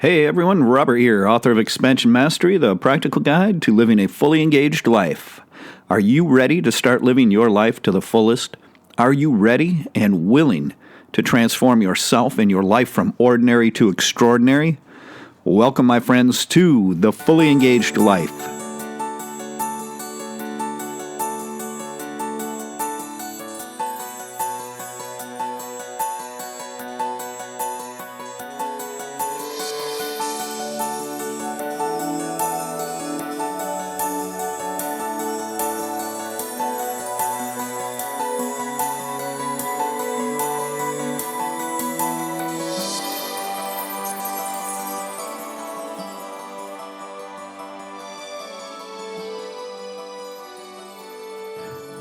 Hey everyone, Robert here, author of Expansion Mastery, the practical guide to living a fully engaged life. Are you ready to start living your life to the fullest? Are you ready and willing to transform yourself and your life from ordinary to extraordinary? Welcome, my friends, to the Fully Engaged Life.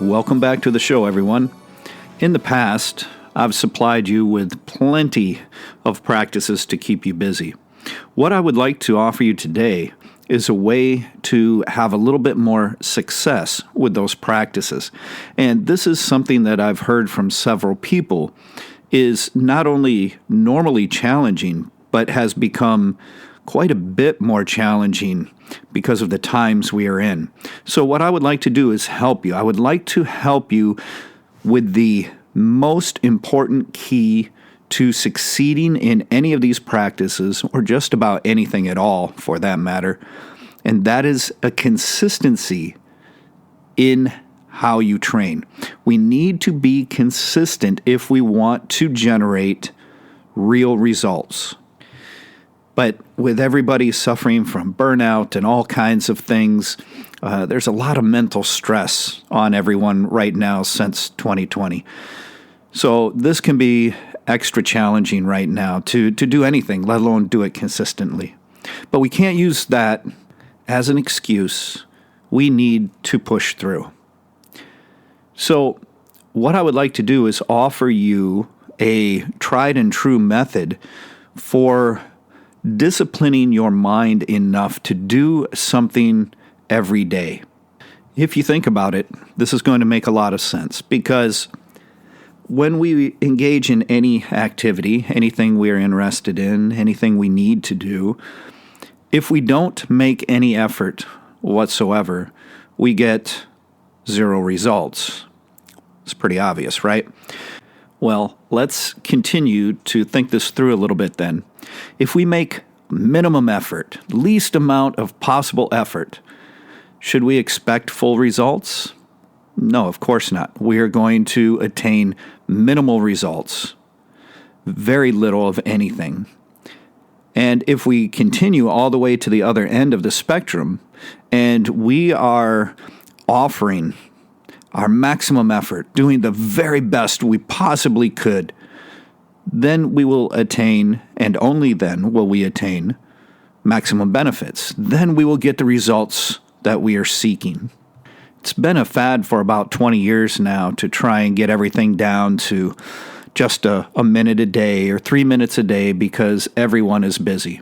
Welcome back to the show, everyone. In the past, I've supplied you with plenty of practices to keep you busy. What I would like to offer you today is a way to have a little bit more success with those practices. And this is something that I've heard from several people is not only normally challenging, but has become quite a bit more challenging because of the times we are in. So what I would like to do is help you. I would like to help you with the most important key to succeeding in any of these practices, or just about anything at all for that matter, and that is a consistency in how you train. We need to be consistent if we want to generate real results. But with everybody suffering from burnout and all kinds of things, there's a lot of mental stress on everyone right now since 2020. So this can be extra challenging right now to do anything, let alone do it consistently. But we can't use that as an excuse. We need to push through. So what I would like to do is offer you a tried and true method for disciplining your mind enough to do something every day. If you think about it, this is going to make a lot of sense, because when we engage in any activity, anything we're interested in, anything we need to do, if we don't make any effort whatsoever, we get zero results. It's pretty obvious, right? Well, let's continue to think this through a little bit then. If we make minimum effort, least amount of possible effort, should we expect full results? No, of course not. We are going to attain minimal results, very little of anything. And if we continue all the way to the other end of the spectrum, and we are offering our maximum effort, doing the very best we possibly could, then we will attain, and only then will we attain, maximum benefits. Then we will get the results that we are seeking. It's been a fad for about 20 years now to try and get everything down to just a minute a day or 3 minutes a day because everyone is busy.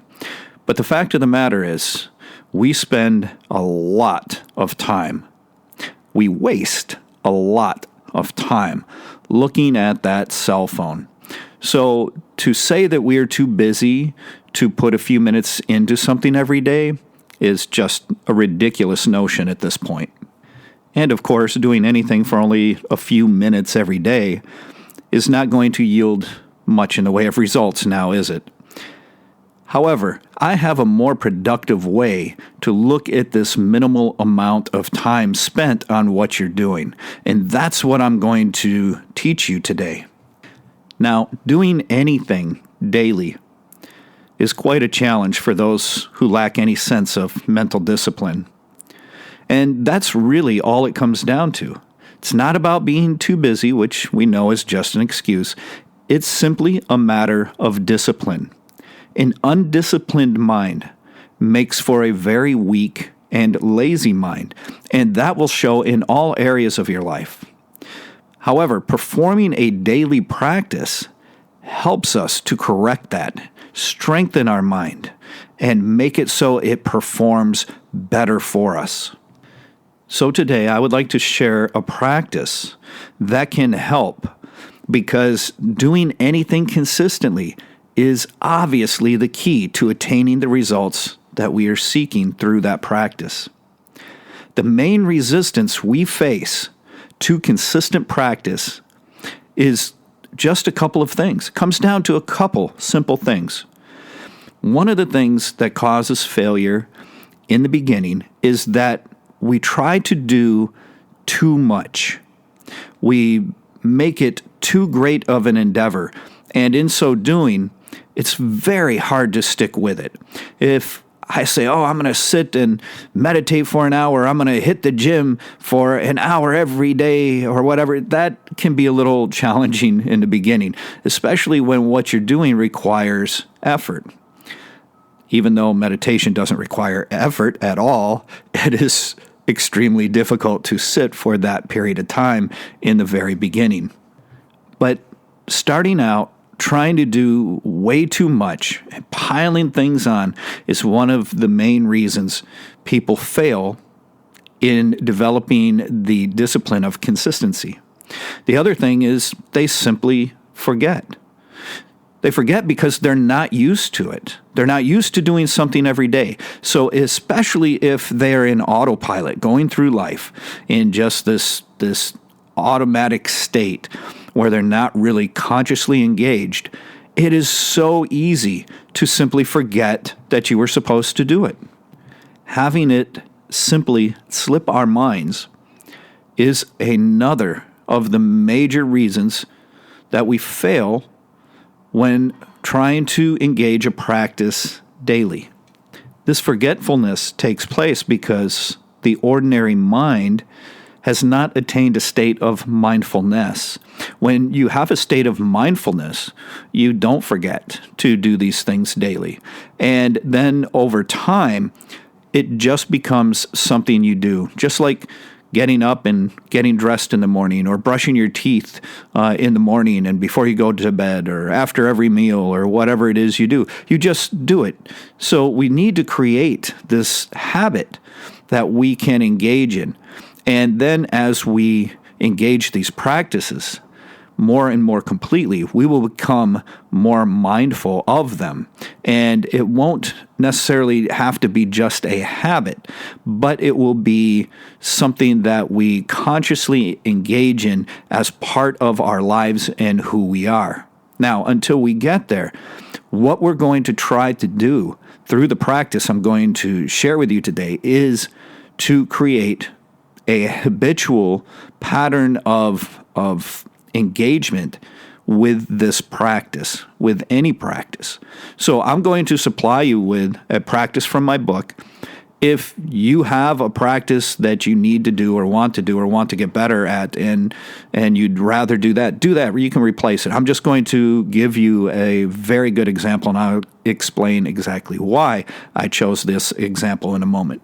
But the fact of the matter is, we spend a lot of time. We waste a lot of time looking at that cell phone. So to say that we are too busy to put a few minutes into something every day is just a ridiculous notion at this point. And of course, doing anything for only a few minutes every day is not going to yield much in the way of results now, is it? However, I have a more productive way to look at this minimal amount of time spent on what you're doing, and that's what I'm going to teach you today. Now, doing anything daily is quite a challenge for those who lack any sense of mental discipline. And that's really all it comes down to. It's not about being too busy, which we know is just an excuse. It's simply a matter of discipline. An undisciplined mind makes for a very weak and lazy mind, and that will show in all areas of your life. However, performing a daily practice helps us to correct that, strengthen our mind, and make it so it performs better for us. So today I would like to share a practice that can help, because doing anything consistently is obviously the key to attaining the results that we are seeking through that practice. The main resistance we face to consistent practice is just a couple of things. It comes down to a couple simple things. One of the things that causes failure in the beginning is that we try to do too much. We make it too great of an endeavor, and in so doing, it's very hard to stick with it. If I say, I'm going to sit and meditate for an hour, I'm going to hit the gym for an hour every day or whatever, that can be a little challenging in the beginning, especially when what you're doing requires effort. Even though meditation doesn't require effort at all, it is extremely difficult to sit for that period of time in the very beginning. But starting out, trying to do way too much and piling things on is one of the main reasons people fail in developing the discipline of consistency. The other thing is they simply forget. They forget because they're not used to it. They're not used to doing something every day. So especially if they're in autopilot, going through life in just this automatic state where they're not really consciously engaged, it is so easy to simply forget that you were supposed to do it. Having it simply slip our minds is another of the major reasons that we fail when trying to engage a practice daily. This forgetfulness takes place because the ordinary mind has not attained a state of mindfulness. When you have a state of mindfulness, you don't forget to do these things daily. And then over time, it just becomes something you do. Just like getting up and getting dressed in the morning, or brushing your teeth in the morning and before you go to bed, or after every meal, or whatever it is you do. You just do it. So we need to create this habit that we can engage in. And then as we engage these practices more and more completely, we will become more mindful of them. And it won't necessarily have to be just a habit, but it will be something that we consciously engage in as part of our lives and who we are. Now, until we get there, what we're going to try to do through the practice I'm going to share with you today is to create a habitual pattern of engagement with this practice, with any practice. So I'm going to supply you with a practice from my book. If you have a practice that you need to do or want to get better at, and you'd rather do that, you can replace it. I'm just going to give you a very good example, and I'll explain exactly why I chose this example in a moment.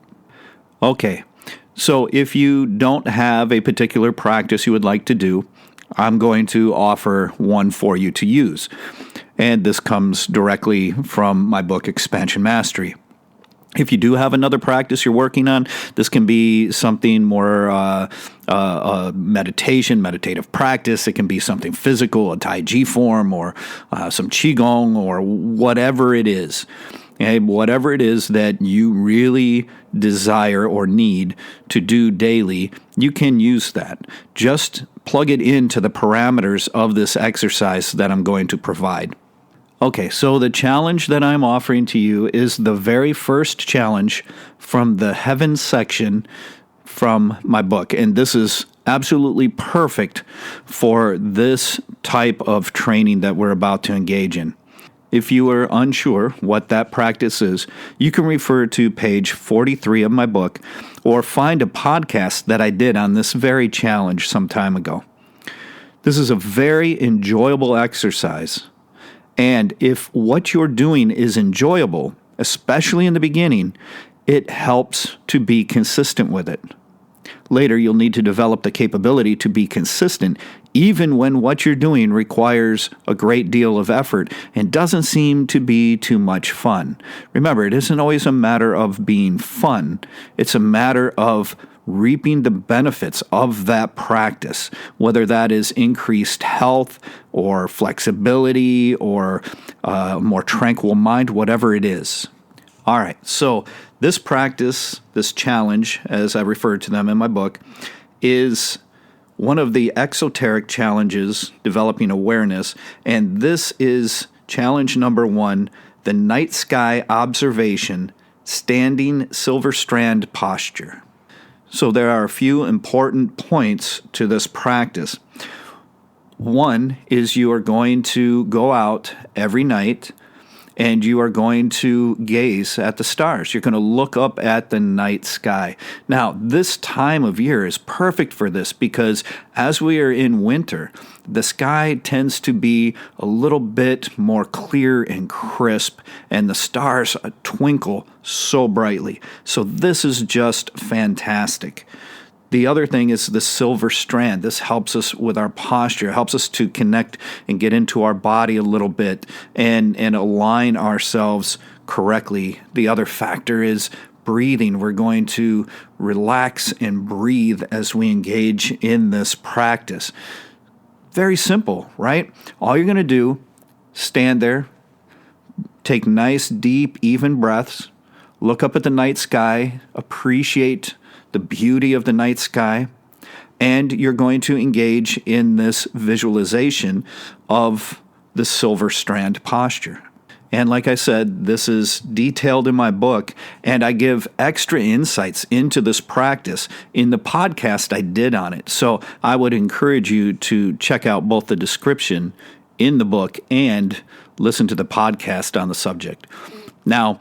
Okay. So if you don't have a particular practice you would like to do, I'm going to offer one for you to use. And this comes directly from my book, Expansion Mastery. If you do have another practice you're working on, this can be something more meditative practice. It can be something physical, a Tai Chi form, or some Qigong, or whatever it is. Okay, whatever it is that you really desire or need to do daily, you can use that. Just plug it into the parameters of this exercise that I'm going to provide. Okay, so the challenge that I'm offering to you is the very first challenge from the Heavens section from my book. And this is absolutely perfect for this type of training that we're about to engage in. If you are unsure what that practice is, you can refer to page 43 of my book, or find a podcast that I did on this very challenge some time ago. This is a very enjoyable exercise, and if what you're doing is enjoyable, especially in the beginning, it helps to be consistent with it. Later, you'll need to develop the capability to be consistent even when what you're doing requires a great deal of effort and doesn't seem to be too much fun. Remember, it isn't always a matter of being fun. It's a matter of reaping the benefits of that practice, whether that is increased health or flexibility or a more tranquil mind, whatever it is. All right, so this practice, this challenge, as I referred to them in my book, is one of the exoteric challenges, developing awareness, and this is challenge number 1, the night sky observation, standing silver strand posture. So there are a few important points to this practice. One is you are going to go out every night and you are going to gaze at the stars. You're going to look up at the night sky. Now, this time of year is perfect for this because as we are in winter, the sky tends to be a little bit more clear and crisp, and the stars twinkle so brightly. So this is just fantastic. The other thing is the silver strand. This helps us with our posture, helps us to connect and get into our body a little bit and align ourselves correctly. The other factor is breathing. We're going to relax and breathe as we engage in this practice. Very simple, right? All you're going to do, stand there, take nice, deep, even breaths, look up at the night sky, appreciate the beauty of the night sky, and you're going to engage in this visualization of the silver strand posture. And like I said, this is detailed in my book, and I give extra insights into this practice in the podcast I did on it. So I would encourage you to check out both the description in the book and listen to the podcast on the subject. Now,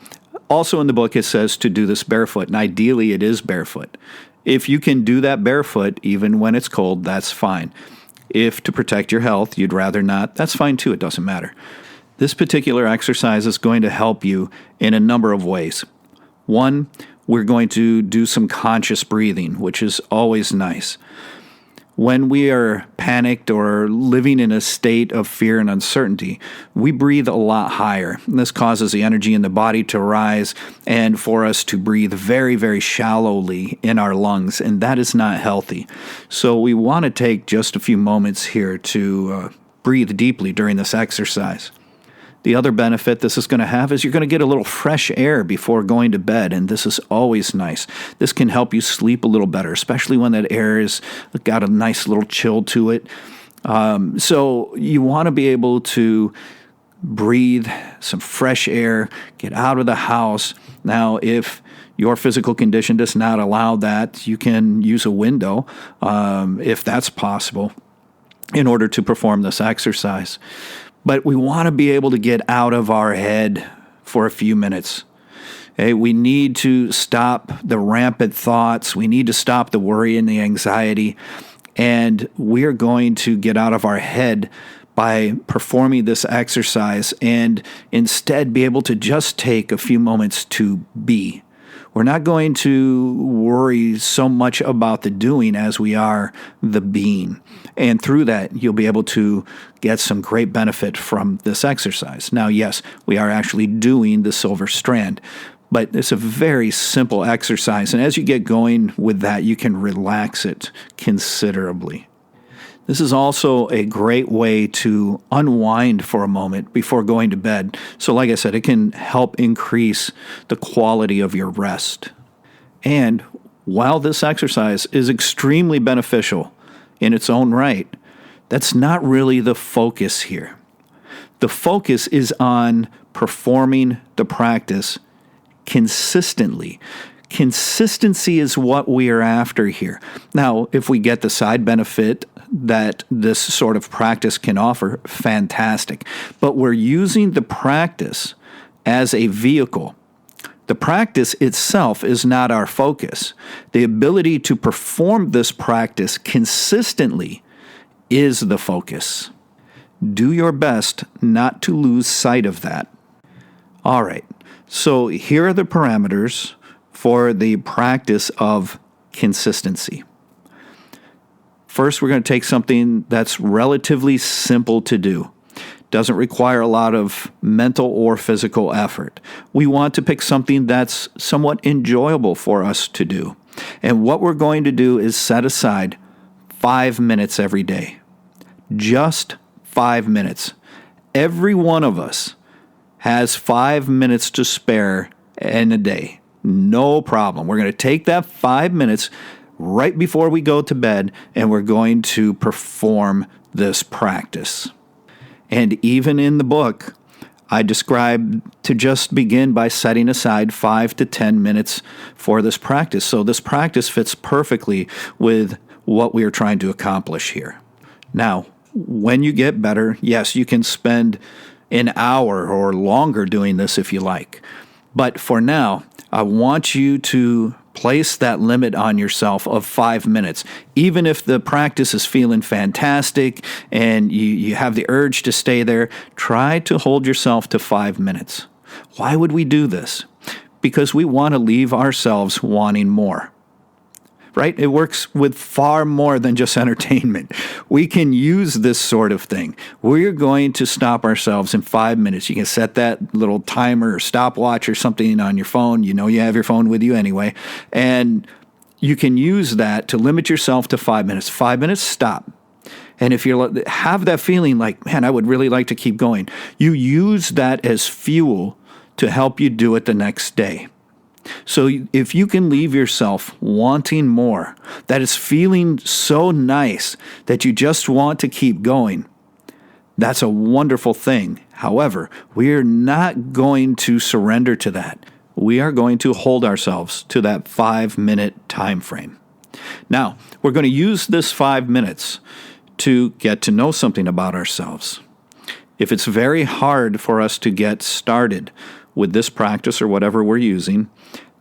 also in the book, it says to do this barefoot, and ideally it is barefoot. If you can do that barefoot, even when it's cold, that's fine. If to protect your health, you'd rather not, that's fine too, it doesn't matter. This particular exercise is going to help you in a number of ways. One, we're going to do some conscious breathing, which is always nice. When we are panicked or living in a state of fear and uncertainty, we breathe a lot higher. And this causes the energy in the body to rise and for us to breathe very, very shallowly in our lungs, and that is not healthy. So we want to take just a few moments here to breathe deeply during this exercise. The other benefit this is going to have is you're going to get a little fresh air before going to bed, and this is always nice. This can help you sleep a little better, especially when that air has got a nice little chill to it. So you want to be able to breathe some fresh air, get out of the house. Now, if your physical condition does not allow that, you can use a window if that's possible in order to perform this exercise. But we want to be able to get out of our head for a few minutes. Okay? We need to stop the rampant thoughts. We need to stop the worry and the anxiety. And we are going to get out of our head by performing this exercise and instead be able to just take a few moments to be. We're not going to worry so much about the doing as we are the being. And through that, you'll be able to get some great benefit from this exercise. Now, yes, we are actually doing the silver strand, but it's a very simple exercise. And as you get going with that, you can relax it considerably. This is also a great way to unwind for a moment before going to bed. So like I said, it can help increase the quality of your rest. And while this exercise is extremely beneficial in its own right, that's not really the focus here. The focus is on performing the practice consistently. Consistency is what we are after here. Now, if we get the side benefit that this sort of practice can offer, fantastic. But we're using the practice as a vehicle. The practice itself is not our focus. The ability to perform this practice consistently is the focus. Do your best not to lose sight of that. All right, so here are the parameters for the practice of consistency. First, we're going to take something that's relatively simple to do. Doesn't require a lot of mental or physical effort. We want to pick something that's somewhat enjoyable for us to do. And what we're going to do is set aside 5 minutes every day. Just 5 minutes. Every one of us has 5 minutes to spare in a day. No problem. We're going to take that 5 minutes right before we go to bed, and we're going to perform this practice. And even in the book, I describe to just begin by setting aside 5 to 10 minutes for this practice. So this practice fits perfectly with what we are trying to accomplish here. Now, when you get better, yes, you can spend an hour or longer doing this if you like. But for now, I want you to place that limit on yourself of 5 minutes. Even if the practice is feeling fantastic and you have the urge to stay there, try to hold yourself to 5 minutes. Why would we do this? Because we want to leave ourselves wanting more. Right? It works with far more than just entertainment. We can use this sort of thing. We're going to stop ourselves in 5 minutes. You can set that little timer or stopwatch or something on your phone. You know you have your phone with you anyway. And you can use that to limit yourself to 5 minutes. 5 minutes, stop. And if you have that feeling like, man, I would really like to keep going, you use that as fuel to help you do it the next day. So if you can leave yourself wanting more, that is feeling so nice that you just want to keep going, that's a wonderful thing. However, we are not going to surrender to that. We are going to hold ourselves to that 5-minute time frame. Now, we're going to use this 5 minutes to get to know something about ourselves. If it's very hard for us to get started with this practice or whatever we're using,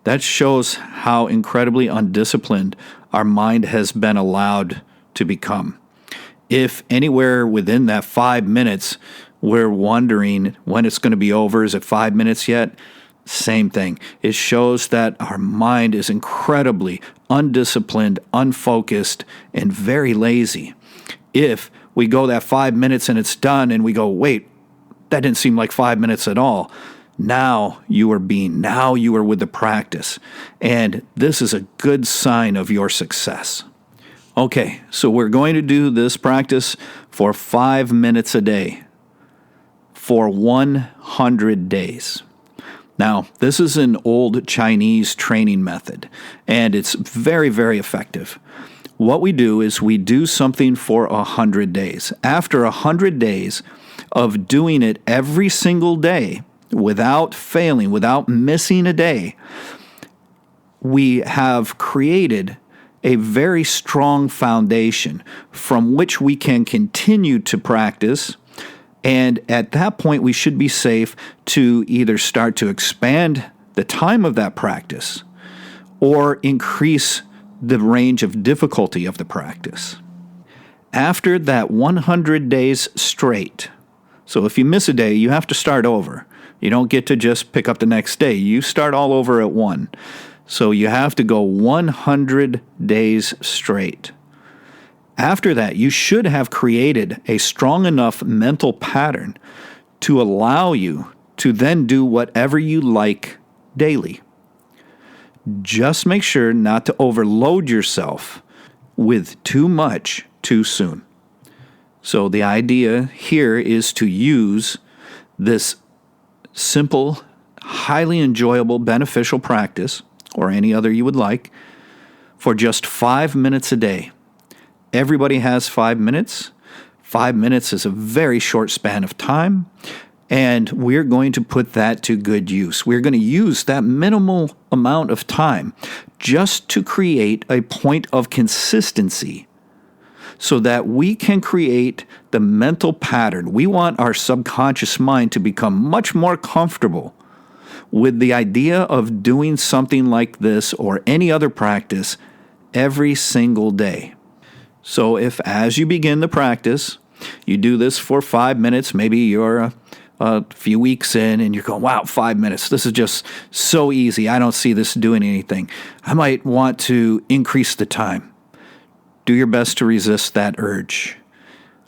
that shows how incredibly undisciplined our mind has been allowed to become. If anywhere within that 5 minutes we're wondering when it's going to be over, is it 5 minutes yet? Same thing. It shows that our mind is incredibly undisciplined, unfocused, and very lazy. If we go that 5 minutes and it's done and we go, wait, that didn't seem like 5 minutes at all. Now you are with the practice. And this is a good sign of your success. Okay, so we're going to do this practice for 5 minutes a day for 100 days. Now, this is an old Chinese training method, and it's very, very effective. What we do is we do something for 100 days. After 100 days of doing it every single day, without failing, without missing a day, we have created a very strong foundation from which we can continue to practice. And at that point, we should be safe to either start to expand the time of that practice or increase the range of difficulty of the practice. After that 100 days straight, so if you miss a day, you have to start over. You don't get to just pick up the next day. You start all over at 1. So you have to go 100 days straight. After that, you should have created a strong enough mental pattern to allow you to then do whatever you like daily. Just make sure not to overload yourself with too much too soon. So the idea here is to use this simple, highly enjoyable, beneficial practice, or any other you would like, for just 5 minutes a day. Everybody has 5 minutes. 5 minutes is a very short span of time, and we're going to put that to good use. We're going to use that minimal amount of time just to create a point of consistency so that we can create the mental pattern. We want our subconscious mind to become much more comfortable with the idea of doing something like this or any other practice every single day. So if as you begin the practice, you do this for 5 minutes, maybe you're a few weeks in and you're going, wow, 5 minutes, this is just so easy. I don't see this doing anything. I might want to increase the time. Do your best to resist that urge.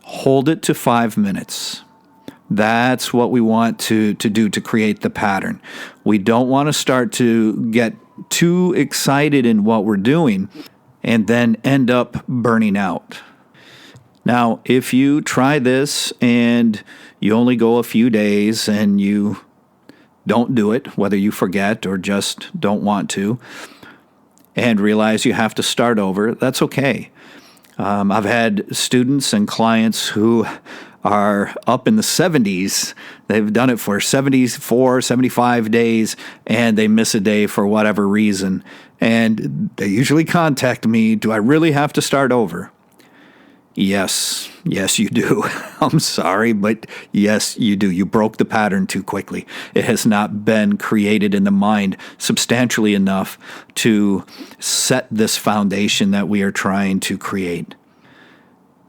Hold it to 5 minutes. That's what we want to do to create the pattern. We don't want to start to get too excited in what we're doing and then end up burning out. Now, if you try this and you only go a few days and you don't do it, whether you forget or just don't want to, and realize you have to start over, that's okay. I've had students and clients who are up in the 70s. They've done it for 74, 75 days, and they miss a day for whatever reason. And they usually contact me, do I really have to start over? Yes, you do. I'm sorry, but yes, you do. You broke the pattern too quickly. It has not been created in the mind substantially enough to set this foundation that we are trying to create.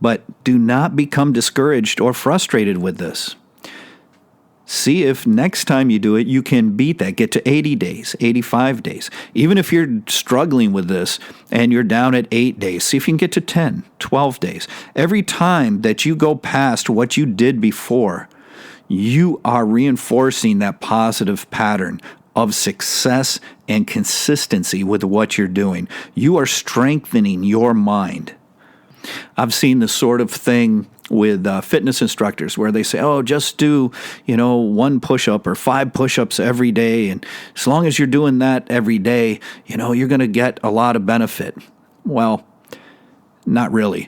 But do not become discouraged or frustrated with this. See if next time you do it, you can beat that. Get to 80 days, 85 days. Even if you're struggling with this and you're down at 8 days, see if you can get to 10, 12 days. Every time that you go past what you did before, you are reinforcing that positive pattern of success and consistency with what you're doing. You are strengthening your mind. I've seen this sort of thing with fitness instructors where they say, oh, just do, 1 push-up or 5 push-ups every day. And as long as you're doing that every day, you're going to get a lot of benefit. Well, not really.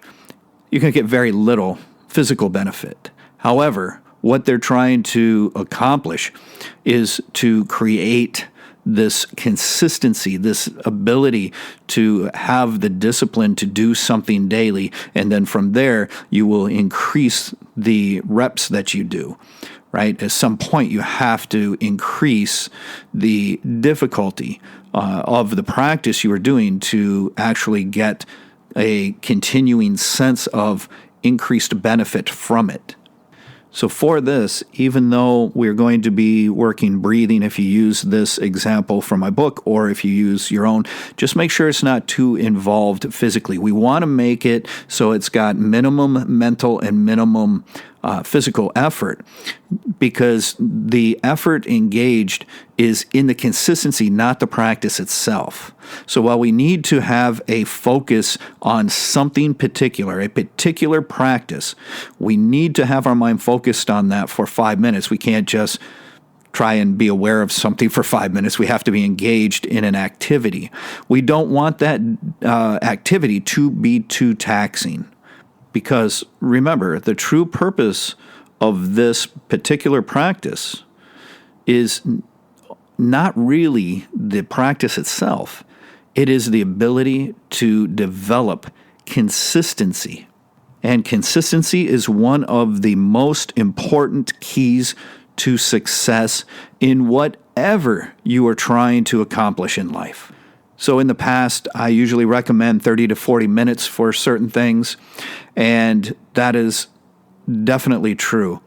You're going to get very little physical benefit. However, what they're trying to accomplish is to create this consistency, this ability to have the discipline to do something daily. And then from there, you will increase the reps that you do, right? At some point, you have to increase the difficulty of the practice you are doing to actually get a continuing sense of increased benefit from it. So for this, even though we're going to be working breathing, if you use this example from my book or if you use your own, just make sure it's not too involved physically. We want to make it so it's got minimum mental and minimum physical effort, because the effort engaged is in the consistency, not the practice itself. So while we need to have a focus on something particular, a particular practice, we need to have our mind focused on that for 5 minutes. We can't just try and be aware of something for 5 minutes. We have to be engaged in an activity. We don't want that activity to be too taxing. Because remember, the true purpose of this particular practice is not really the practice itself. It is the ability to develop consistency. And consistency is one of the most important keys to success in whatever you are trying to accomplish in life. So in the past, I usually recommend 30 to 40 minutes for certain things, and that is definitely true.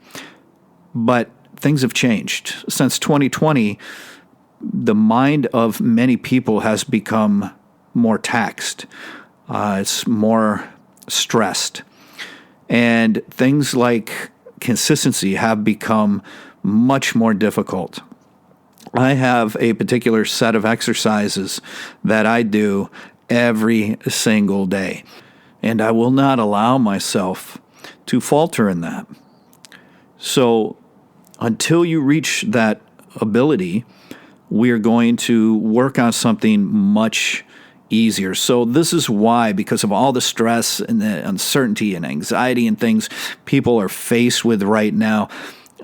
But things have changed. Since 2020, the mind of many people has become more taxed. It's more stressed. And things like consistency have become much more difficult. I have a particular set of exercises that I do every single day, and I will not allow myself to falter in that. So until you reach that ability, we're going to work on something much easier. So this is why, because of all the stress and the uncertainty and anxiety and things people are faced with right now,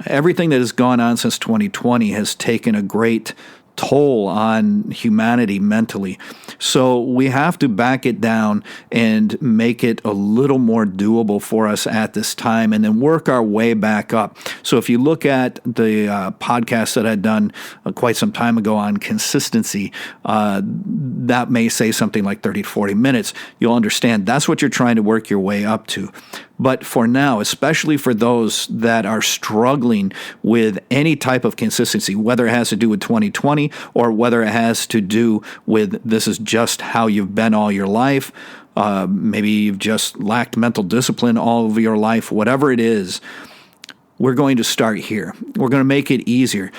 everything that has gone on since 2020 has taken a great toll on humanity mentally. So we have to back it down and make it a little more doable for us at this time, and then work our way back up. So if you look at the podcast that I'd done quite some time ago on consistency, that may say something like 30 to 40 minutes. You'll understand that's what you're trying to work your way up to. But for now, especially for those that are struggling with any type of consistency, whether it has to do with 2020 or whether it has to do with this is just how you've been all your life, maybe you've just lacked mental discipline all of your life, whatever it is, we're going to start here. We're going to make it easier.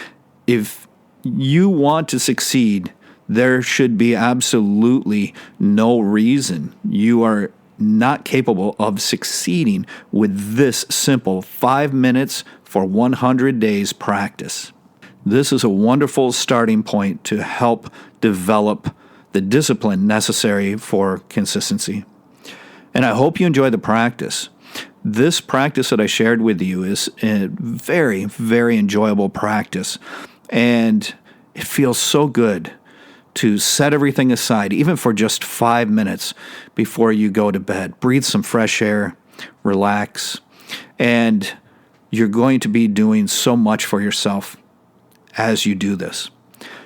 If you want to succeed, there should be absolutely no reason you are not capable of succeeding with this simple 5 minutes for 100 days practice. This is a wonderful starting point to help develop the discipline necessary for consistency. And I hope you enjoy the practice. This practice that I shared with you is a very, very enjoyable practice. And it feels so good to set everything aside, even for just 5 minutes before you go to bed. Breathe some fresh air, relax, and you're going to be doing so much for yourself as you do this.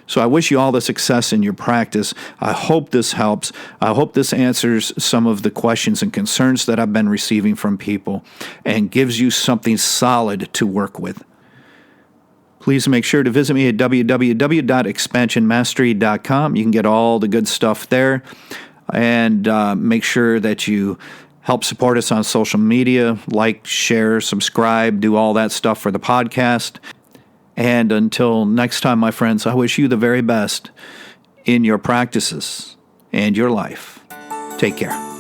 So I wish you all the success in your practice. I hope this helps. I hope this answers some of the questions and concerns that I've been receiving from people and gives you something solid to work with. Please make sure to visit me at www.expansionmastery.com. You can get all the good stuff there. And make sure that you help support us on social media. Like, share, subscribe, do all that stuff for the podcast. And until next time, my friends, I wish you the very best in your practices and your life. Take care.